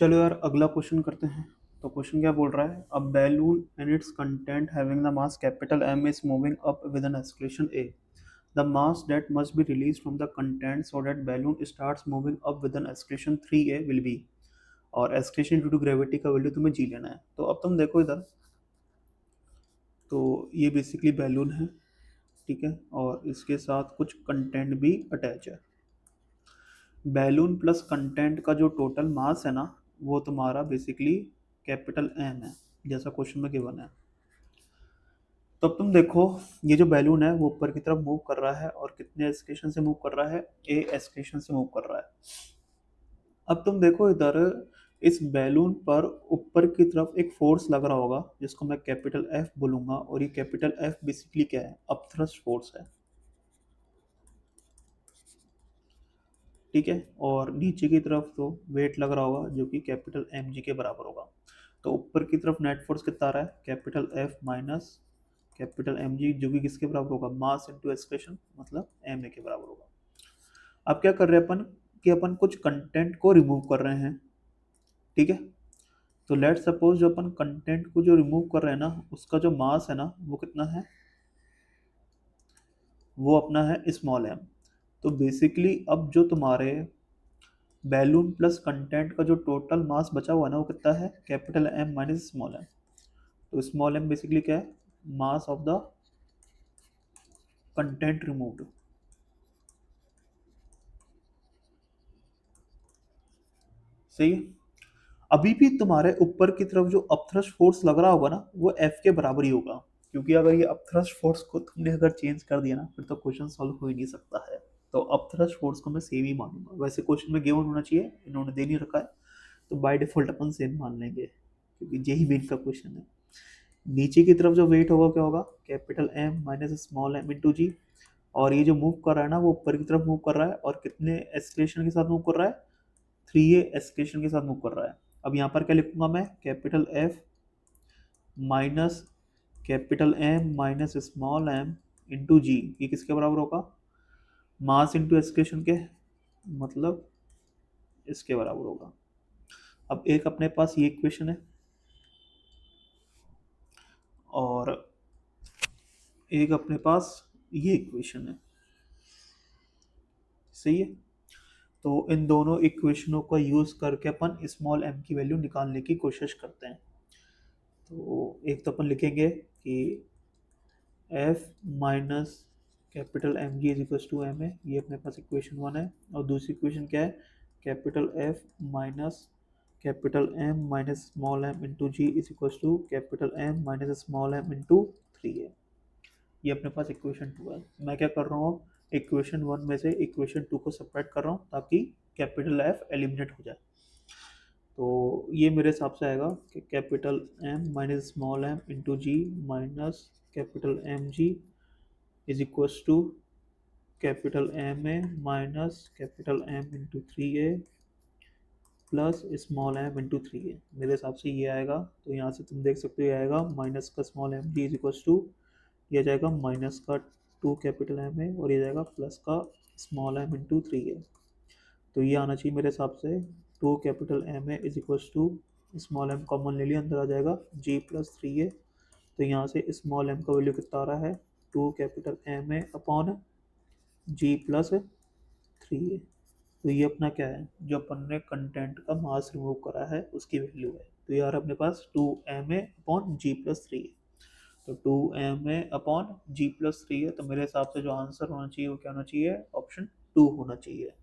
चलो यार अगला क्वेश्चन करते हैं। तो क्वेश्चन क्या बोल रहा है, a balloon and its content having the mass capital M is moving up with an acceleration a. The mass that must be release from the content so that balloon starts moving up with an acceleration 3a will be. और acceleration due to gravity का value तुम्हें g लेना है। तो अब तुम देखो इधर, तो ये बेसिकली बैलून है, ठीक है, और इसके साथ कुछ कंटेंट भी अटैच है। बैलून प्लस कंटेंट का जो टोटल मास है ना, वो तुम्हारा बेसिकली कैपिटल एम है, जैसा क्वेश्चन में गिवन है। तो अब तुम देखो, ये जो बैलून है वो ऊपर की तरफ मूव कर रहा है, और कितने एस्केलेशन से मूव कर रहा है, ए एस्केलेशन से मूव कर रहा है। अब तुम देखो इधर, इस बैलून पर ऊपर की तरफ एक फोर्स लग रहा होगा जिसको मैं कैपिटल एफ बोलूंगा, और ये कैपिटल एफ बेसिकली क्या है, अपथ्रस्ट फोर्स है, ठीक है। और नीचे की तरफ तो वेट लग रहा होगा जो कि कैपिटल एम जी के बराबर होगा। तो ऊपर की तरफ नेट फोर्स कितना आ रहा है, capital F minus capital M G, जो कि किसके बराबर होगा, मास इनटू एक्सलेशन, मतलब एम ए के बराबर होगा। अब क्या कर रहे हैं अपन, कि अपन कुछ कंटेंट को रिमूव कर रहे हैं, ठीक है। तो लेट सपोज जो अपन कंटेंट को जो रिमूव कर रहे हैं ना, उसका जो मास है ना वो कितना है, वो अपना है स्मॉल एम। तो बेसिकली अब जो तुम्हारे बैलून प्लस कंटेंट का जो टोटल मास बचा हुआ है ना, वो कितना है, capital M minus small M. तो स्मॉल एम बेसिकली क्या है, mass of the content removed. सही है। अभी भी तुम्हारे ऊपर की तरफ जो अपथ्रस्ट फोर्स लग रहा होगा ना, वो एफ के बराबर ही होगा, क्योंकि अगर ये अपथ्रस्ट फोर्स को तुमने अगर चेंज कर दिया ना, फिर तो क्वेश्चन सॉल्व हो ही नहीं सकता है। तो अपथ्रस्ट फोर्स को मैं सेम ही मानूंगा। वैसे क्वेश्चन में गिवन होना चाहिए, इन्होंने दे नहीं रखा है, तो बाय डिफॉल्ट अपन सेम मान लेंगे, क्योंकि यही मेन का क्वेश्चन है। नीचे की तरफ जो वेट होगा क्या होगा, capital M minus small m into g. और ये जो मूव कर रहा है ना, वो ऊपर की तरफ मूव कर रहा है, और कितने एस्केलेशन के साथ मूव कर रहा है, 3a एस्केलेशन के साथ मूव कर रहा है। अब यहाँ पर क्या लिखूंगा मैं, capital F minus capital M minus small m into g. ये किसके बराबर होगा, मास इंटू एस्केलेशन के, मतलब इसके बराबर होगा। अब एक अपने पास ये इक्वेशन है, और एक अपने पास ये इक्वेशन है, सही है। तो इन दोनों इक्वेशनों का यूज़ करके अपन स्मॉल एम की वैल्यू निकालने की कोशिश करते हैं। तो एक तो अपन लिखेंगे कि F minus capital M ji is equal to M है, ये अपने पास इक्वेशन वन है। और दूसरी इक्वेशन क्या है, capital F minus capital M minus small m into g is equal to capital M minus small m into three है। ये अपने पास इक्वेशन टू है। मैं क्या कर रहा हूँ, इक्वेशन वन में से इक्वेशन टू को सेपरेट कर रहा हूँ, ताकि कैपिटल एफ एलिमिनेट हो जाए। तो ये मेरे हिसाब से आएगा कि capital M minus small m into g minus capital M ji is equals to capital M a minus capital M into three a plus small m into three a. मेरे हिसाब से ये आएगा। तो यहाँ से तुम देख सकते हो, ये आएगा माइनस का small m ji is equals to, ये जाएगा माइनस का टू कैपिटल एम ए, और ये जाएगा प्लस का small m into three a. तो ये आना चाहिए मेरे हिसाब से, two capital M a is equals to, small m common ले लिया, अंदर आ जाएगा जी प्लस थ्री ए। तो यहाँ से स्मॉल एम का वैल्यू कितना आ रहा है, two capital M a upon g plus three a. तो ये अपना क्या है, जो अपन ने कंटेंट का मास रिमूव करा है उसकी वैल्यू है। तो यार अपने पास two M a upon g plus three है। तो two M a upon g plus three है। तो मेरे हिसाब से जो आंसर होना चाहिए वो क्या होना चाहिए, ऑप्शन टू होना चाहिए।